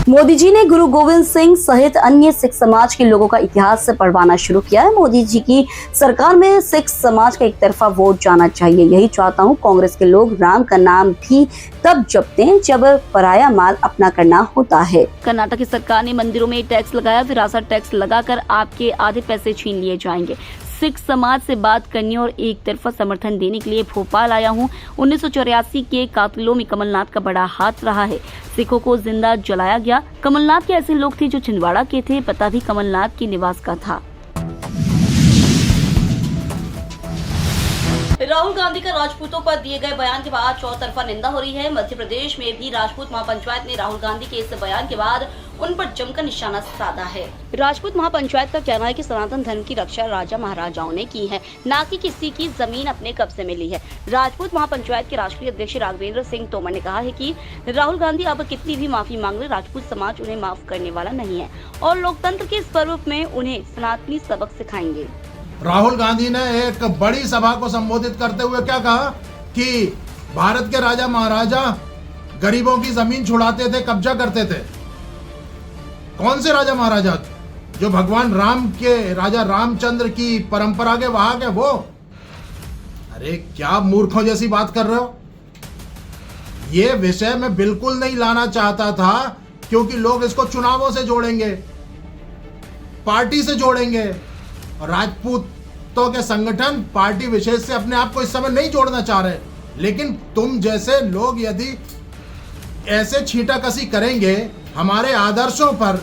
मोदी जी ने गुरु गोविंद सिंह सहित अन्य सिख समाज के लोगों का इतिहास से पढ़वाना शुरू किया है। मोदी जी की सरकार में सिख समाज का एक तरफा वोट जाना चाहिए। यही चाहता हूं। कांग्रेस के लोग राम का नाम भी तब जपते हैं जब पराया माल अपना करना होता है। कर्नाटक की सरकार ने मंदिरों में टैक्स लगाया, विरासत टैक्स लगाकर आपके आधे पैसे छीन लिए जाएंगे। सिख समाज से बात करने और एक तरफा समर्थन देने के लिए भोपाल आया हूं। 1984 के कातिलों में कमलनाथ का बड़ा हाथ रहा है। सिखों को जिंदा जलाया गया। कमलनाथ के ऐसे लोग थे जो छिंदवाड़ा के थे, पता भी कमलनाथ के निवास का था। राहुल गांधी का राजपूतों पर दिए गए बयान के बाद चौतरफा निंदा हो रही है। मध्य प्रदेश में भी राजपूत महापंचायत ने राहुल गांधी के इस बयान के बाद उन पर जमकर निशाना साधा है। राजपूत महापंचायत का कहना है कि सनातन धर्म की रक्षा राजा महाराजाओं ने की है, ना कि किसी की जमीन अपने कब्जे में ली है। राजपूत महापंचायत के राष्ट्रीय अध्यक्ष राघवेंद्र सिंह तोमर ने कहा है कि राहुल गांधी अब कितनी भी माफी मांग ले, राजपूत समाज उन्हें माफ करने वाला नहीं है और लोकतंत्र के इस पर्व में उन्हें सनातनी सबक सिखाएंगे। राहुल गांधी ने एक बड़ी सभा को संबोधित करते हुए क्या कहा कि भारत के राजा महाराजा गरीबों की जमीन छुड़ाते थे, कब्जा करते थे। कौन से राजा महाराजा? जो भगवान राम के राजा रामचंद्र की परंपरा के वहां के वो। अरे क्या मूर्खों जैसी बात कर रहे हो। ये विषय मैं बिल्कुल नहीं लाना चाहता था, क्योंकि लोग इसको चुनावों से जोड़ेंगे, पार्टी से जोड़ेंगे, और राजपूतों के संगठन पार्टी विशेष से अपने आप को इस समय नहीं जोड़ना चाह रहे। लेकिन तुम जैसे लोग यदि ऐसे छींटाकसी करेंगे हमारे आदर्शों पर।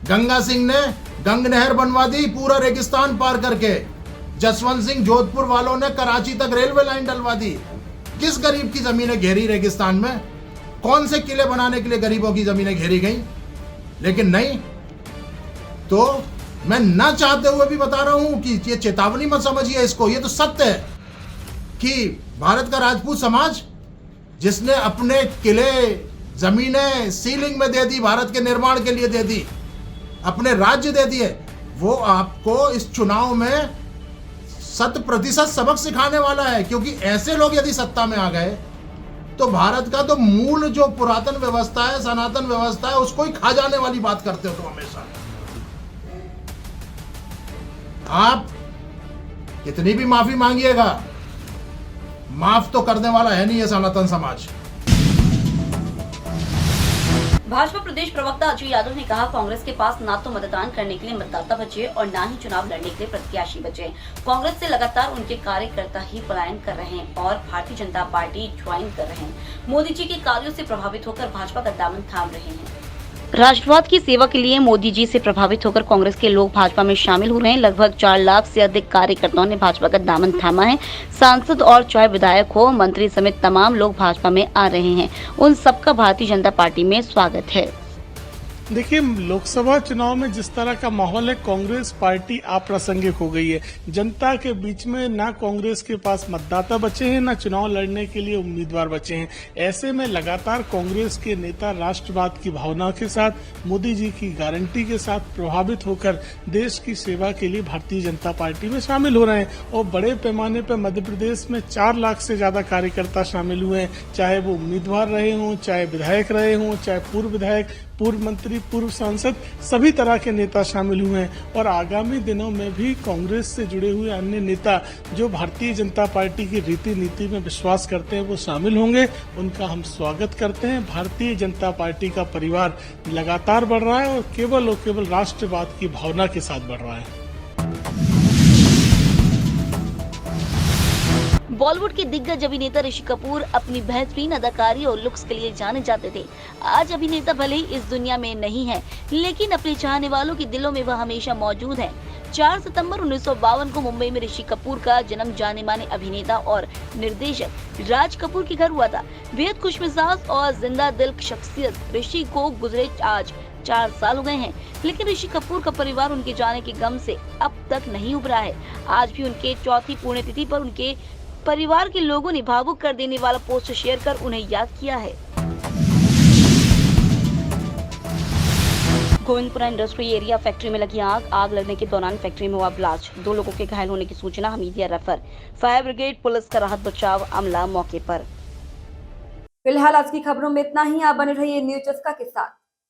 गंगा सिंह ने गंग नहर बनवा दी पूरा रेगिस्तान पार करके। जसवंत सिंह जोधपुर वालों ने कराची तक रेलवे लाइन डलवा दी। किस गरीब की जमीनें घेरी रेगिस्तान में? कौन से किले बनाने के लिए गरीबों की जमीनें घेरी गई? लेकिन नहीं। तो मैं ना चाहते हुए भी बता रहा हूं कि ये चेतावनी मत समझिए इसको। ये तो सत्य है कि भारत का राजपूत समाज जिसने अपने किले जमीनें सीलिंग में दे दी, भारत के निर्माण के लिए दे दी, अपने राज्य दे दिए, वो आपको इस चुनाव में 100% सबक सिखाने वाला है। क्योंकि ऐसे लोग यदि सत्ता में आ गए तो भारत का तो मूल जो पुरातन व्यवस्था है, सनातन व्यवस्था है, उसको ही खा जाने वाली बात करते हो तुम हमेशा। आप कितनी भी माफी मांगिएगा, माफ तो करने वाला है नहीं ये सनातन समाज। भाजपा प्रदेश प्रवक्ता अजय यादव ने कहा, कांग्रेस के पास ना तो मतदान करने के लिए मतदाता बचे और ना ही चुनाव लड़ने के लिए प्रत्याशी बचे। कांग्रेस से लगातार उनके कार्यकर्ता ही पलायन कर रहे हैं और भारतीय जनता पार्टी ज्वाइन कर रहे हैं। मोदी जी के कार्यों से प्रभावित होकर भाजपा का दामन थाम रहे हैं। राष्ट्रवाद की सेवा के लिए मोदी जी से प्रभावित होकर कांग्रेस के लोग भाजपा में शामिल हो रहे हैं। लगभग 4 लाख से अधिक कार्यकर्ताओं ने भाजपा का दामन थामा है। सांसद और चाहे विधायक हो, मंत्री समेत तमाम लोग भाजपा में आ रहे हैं। उन सबका भारतीय जनता पार्टी में स्वागत है। देखिए, लोकसभा चुनाव में जिस तरह का माहौल है, कांग्रेस पार्टी अप्रासंगिक हो गई है। जनता के बीच में ना कांग्रेस के पास मतदाता बचे हैं, ना चुनाव लड़ने के लिए उम्मीदवार बचे हैं। ऐसे में लगातार कांग्रेस के नेता राष्ट्रवाद की भावना के साथ, मोदी जी की गारंटी के साथ प्रभावित होकर देश की सेवा के लिए भारतीय जनता पार्टी में शामिल हो रहे हैं। और बड़े पैमाने पर मध्य प्रदेश में 4 लाख से ज्यादा कार्यकर्ता शामिल हुए हैं, चाहे वो उम्मीदवार रहे हों, चाहे विधायक रहे हों, चाहे पूर्व विधायक, पूर्व मंत्री, पूर्व सांसद, सभी तरह के नेता शामिल हुए हैं। और आगामी दिनों में भी कांग्रेस से जुड़े हुए अन्य नेता जो भारतीय जनता पार्टी की रीति नीति में विश्वास करते हैं वो शामिल होंगे। उनका हम स्वागत करते हैं। भारतीय जनता पार्टी का परिवार लगातार बढ़ रहा है और केवल राष्ट्रवाद की भावना के साथ बढ़ रहा है। बॉलीवुड के दिग्गज अभिनेता ऋषि कपूर अपनी बेहतरीन अदाकारी और लुक्स के लिए जाने जाते थे। आज अभिनेता भले ही इस दुनिया में नहीं है, लेकिन अपने चाहने वालों के दिलों में वह हमेशा मौजूद है। 4 सितंबर 1952 को मुंबई में ऋषि कपूर का जन्म जाने माने अभिनेता और निर्देशक राज कपूर के घर हुआ था। बेहद खुशमिजाज और जिंदा दिल शख्सियत ऋषि को गुजरे आज 4 साल हो गए हैं, लेकिन ऋषि कपूर का परिवार उनके जाने के गम से अब तक नहीं उभरा है। आज भी उनके 4थी पुण्यतिथि पर उनके परिवार के लोगों ने भावुक कर देने वाला पोस्ट शेयर कर उन्हें याद किया है। गोविंदपुरा इंडस्ट्री एरिया फैक्ट्री में लगी आग लगने के दौरान फैक्ट्री में हुआ ब्लास्ट। 2 लोगों के घायल होने की सूचना, Hamidia refer. Fire brigade, police का राहत बचाव अमला मौके पर। फिलहाल आज की खबरों में इतना ही। आप बने रहिए न्यूज चस्का के साथ।